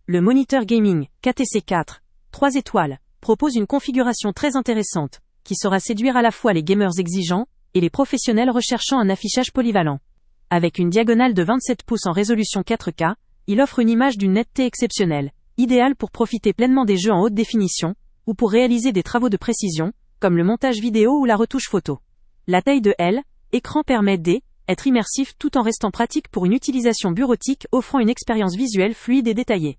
Le moniteur gaming KTC4, 3 étoiles, propose une configuration très intéressante, qui saura séduire à la fois les gamers exigeants et les professionnels recherchant un affichage polyvalent. Avec une diagonale de 27 pouces en résolution 4K, il offre une image d'une netteté exceptionnelle, idéale pour profiter pleinement des jeux en haute définition, ou pour réaliser des travaux de précision, comme le montage vidéo ou la retouche photo. La taille de l'écran permet d'être immersif tout en restant pratique pour une utilisation bureautique offrant une expérience visuelle fluide et détaillée.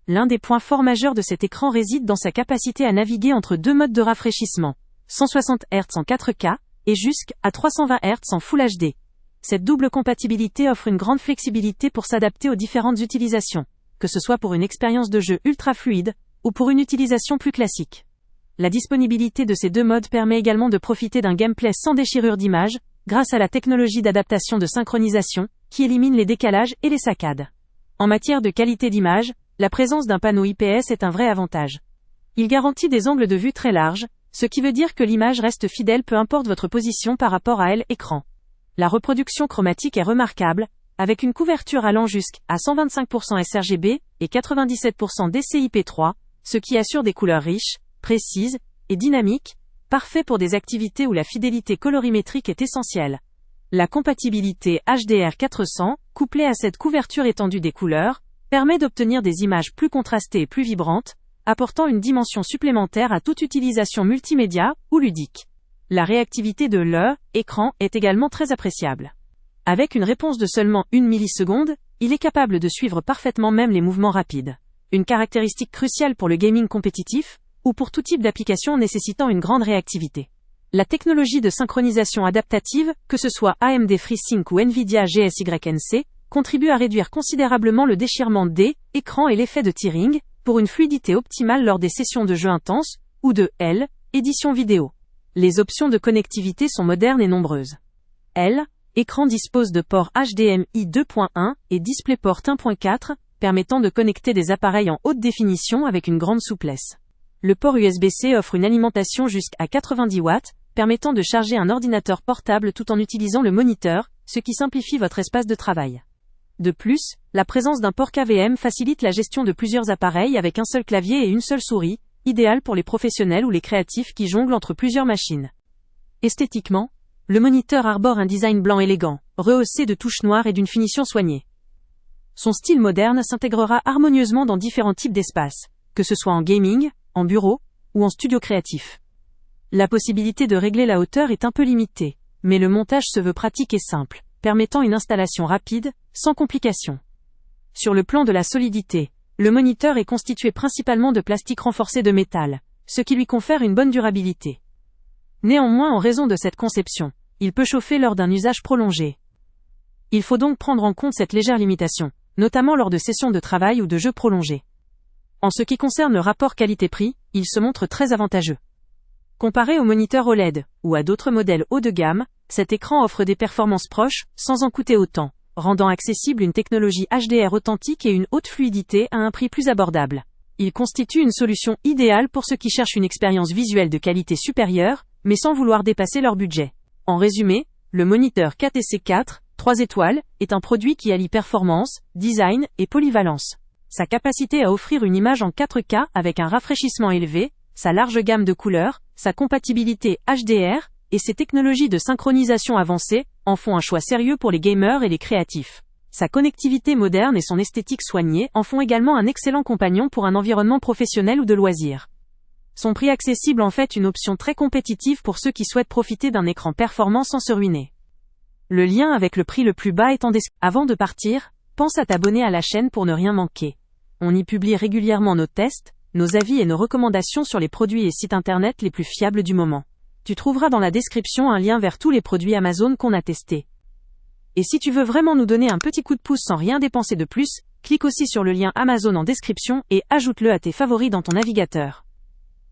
L'un des points forts majeurs de cet écran réside dans sa capacité à naviguer entre deux modes de rafraîchissement, 160 Hz en 4K et jusqu'à 320 Hz en Full HD. Cette double compatibilité offre une grande flexibilité pour s'adapter aux différentes utilisations, que ce soit pour une expérience de jeu ultra fluide ou pour une utilisation plus classique. La disponibilité de ces deux modes permet également de profiter d'un gameplay sans déchirure d'image, grâce à la technologie d'adaptation de synchronisation, qui élimine les décalages et les saccades. En matière de qualité d'image, la présence d'un panneau IPS est un vrai avantage. Il garantit des angles de vue très larges, ce qui veut dire que l'image reste fidèle peu importe votre position par rapport à l'écran. La reproduction chromatique est remarquable, avec une couverture allant jusqu'à 125% sRGB et 97% DCI-P3, ce qui assure des couleurs riches, précises et dynamiques, parfait pour des activités où la fidélité colorimétrique est essentielle. La compatibilité HDR400, couplée à cette couverture étendue des couleurs, permet d'obtenir des images plus contrastées et plus vibrantes, apportant une dimension supplémentaire à toute utilisation multimédia ou ludique. La réactivité de l'écran est également très appréciable. Avec une réponse de seulement 1 milliseconde, il est capable de suivre parfaitement même les mouvements rapides. Une caractéristique cruciale pour le gaming compétitif, ou pour tout type d'application nécessitant une grande réactivité. La technologie de synchronisation adaptative, que ce soit AMD FreeSync ou Nvidia GSYNC, contribue à réduire considérablement le déchirement des écrans et l'effet de tearing, pour une fluidité optimale lors des sessions de jeu intenses, ou de édition vidéo. Les options de connectivité sont modernes et nombreuses. Écran dispose de ports HDMI 2.1 et DisplayPort 1.4, permettant de connecter des appareils en haute définition avec une grande souplesse. Le port USB-C offre une alimentation jusqu'à 90 watts, permettant de charger un ordinateur portable tout en utilisant le moniteur, ce qui simplifie votre espace de travail. De plus, la présence d'un port KVM facilite la gestion de plusieurs appareils avec un seul clavier et une seule souris, idéal pour les professionnels ou les créatifs qui jonglent entre plusieurs machines. Esthétiquement, le moniteur arbore un design blanc élégant, rehaussé de touches noires et d'une finition soignée. Son style moderne s'intégrera harmonieusement dans différents types d'espaces, que ce soit en gaming, en bureau, ou en studio créatif. La possibilité de régler la hauteur est un peu limitée, mais le montage se veut pratique et simple, permettant une installation rapide, sans complications. Sur le plan de la solidité, le moniteur est constitué principalement de plastique renforcé de métal, ce qui lui confère une bonne durabilité. Néanmoins, en raison de cette conception, il peut chauffer lors d'un usage prolongé. Il faut donc prendre en compte cette légère limitation, notamment lors de sessions de travail ou de jeux prolongés. En ce qui concerne le rapport qualité-prix, il se montre très avantageux. Comparé au moniteur OLED, ou à d'autres modèles haut de gamme, cet écran offre des performances proches, sans en coûter autant, rendant accessible une technologie HDR authentique et une haute fluidité à un prix plus abordable. Il constitue une solution idéale pour ceux qui cherchent une expérience visuelle de qualité supérieure, mais sans vouloir dépasser leur budget. En résumé, le moniteur KTC4, 3 étoiles, est un produit qui allie performance, design et polyvalence. Sa capacité à offrir une image en 4K avec un rafraîchissement élevé, sa large gamme de couleurs, sa compatibilité HDR, et ses technologies de synchronisation avancées, en font un choix sérieux pour les gamers et les créatifs. Sa connectivité moderne et son esthétique soignée en font également un excellent compagnon pour un environnement professionnel ou de loisirs. Son prix accessible en fait une option très compétitive pour ceux qui souhaitent profiter d'un écran performant sans se ruiner. Le lien avec le prix le plus bas est en description. Avant de partir, pense à t'abonner à la chaîne pour ne rien manquer. On y publie régulièrement nos tests, nos avis et nos recommandations sur les produits et sites internet les plus fiables du moment. Tu trouveras dans la description un lien vers tous les produits Amazon qu'on a testés. Et si tu veux vraiment nous donner un petit coup de pouce sans rien dépenser de plus, clique aussi sur le lien Amazon en description et ajoute-le à tes favoris dans ton navigateur.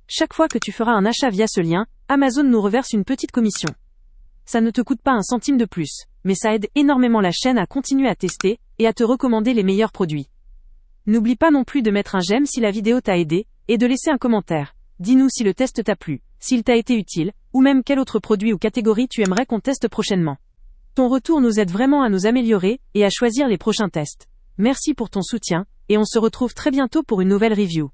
Chaque fois que tu feras un achat via ce lien, Amazon nous reverse une petite commission. Ça ne te coûte pas un centime de plus, mais ça aide énormément la chaîne à continuer à tester et à te recommander les meilleurs produits. N'oublie pas non plus de mettre un j'aime si la vidéo t'a aidé, et de laisser un commentaire. Dis-nous si le test t'a plu, s'il t'a été utile, ou même quel autre produit ou catégorie tu aimerais qu'on teste prochainement. Ton retour nous aide vraiment à nous améliorer et à choisir les prochains tests. Merci pour ton soutien, et on se retrouve très bientôt pour une nouvelle review.